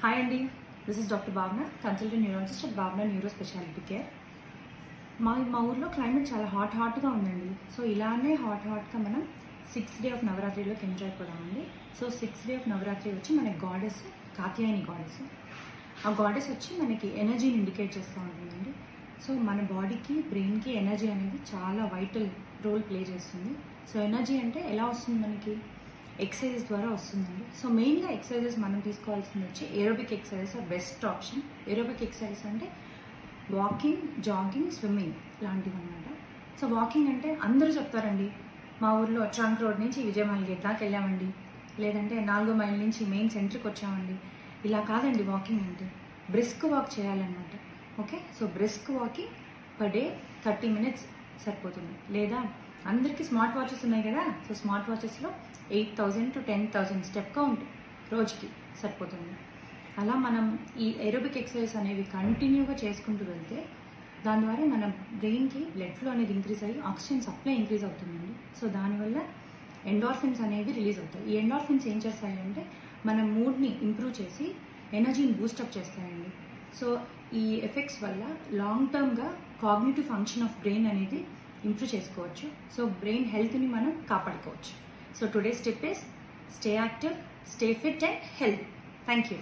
Hi అండి, this is doctor భావన, consultant neurologist at భావన న్యూరో స్పెషాలిటీ కేర్. మా ఊర్లో క్లైమేట్ చాలా హాట్గా ఉందండి. సో ఇలానే హాట్గా మనం 6th డే ఆఫ్ నవరాత్రిలోకి ఎంటర్ అయిపోదామండి. So 6th day of Navratri వచ్చి మన గాడెస్ కాత్యాయని గాడెస్. ఆ గాడెస్ వచ్చి మనకి ఎనర్జీని ఇండికేట్ చేస్తూ ఉంటుందండి. సో మన బాడీకి బ్రెయిన్కి ఎనర్జీ అనేది చాలా వైటల్ రోల్ ప్లే చేస్తుంది. సో ఎనర్జీ అంటే ఎలా వస్తుంది మనకి? ఎక్సర్సైజెస్ ద్వారా వస్తుందండి. సో మెయిన్గా ఎక్సర్సైజెస్ మనం తీసుకోవాల్సింది వచ్చి aerobic exercises are best option. Aerobic exercises అంటే వాకింగ్, జాగింగ్, స్విమ్మింగ్ లాంటివి అనమాట. సో వాకింగ్ అంటే అందరూ చెప్తారండి, మా ఊర్లో ట్రంక్ రోడ్ నుంచి విజయమాల్ గేట్ దాకా వెళ్ళామండి, లేదంటే 4 మైల్ నుంచి మెయిన్ సెంటర్కి వచ్చామండి. ఇలా కాదండి వాకింగ్ అంటే, బ్రిస్క్ వాక్ చేయాలన్నమాట. Okay, so brisk walking per day 30 minutes సరిపోతుంది. లేదా అందరికీ స్మార్ట్ వాచెస్ ఉన్నాయి కదా, సో స్మార్ట్ వాచెస్లో 8,000 to 10,000 స్టెప్ కౌంట్ రోజుకి సరిపోతుంది. అలా మనం ఈ ఏరోబిక్ ఎక్సర్సైజ్ అనేవి కంటిన్యూగా చేసుకుంటూ వెళ్తే దాని ద్వారా మన బ్రెయిన్కి బ్లడ్ ఫ్లో అనేది ఇంక్రీజ్ అయ్యి ఆక్సిజన్ సప్లై ఇంక్రీజ్ అవుతుందండి. సో దానివల్ల ఎండార్ఫిన్స్ అనేవి రిలీజ్ అవుతాయి. ఈ ఎండార్ఫిన్స్ ఏం చేస్తాయి అంటే మన మూడ్ని ఇంప్రూవ్ చేసి ఎనర్జీని బూస్టప్ చేస్తాయండి. సో ఈ ఎఫెక్ట్స్ వల్ల లాంగ్ టర్మ్గా కాగ్నిటివ్ ఫంక్షన్ ఆఫ్ బ్రెయిన్ అనేది ఇంప్రూవ్ చేసుకోవచ్చు. సో బ్రెయిన్ హెల్త్ని మనం కాపాడుకోవచ్చు. So today's tip is stay active, stay fit and healthy. Thank you.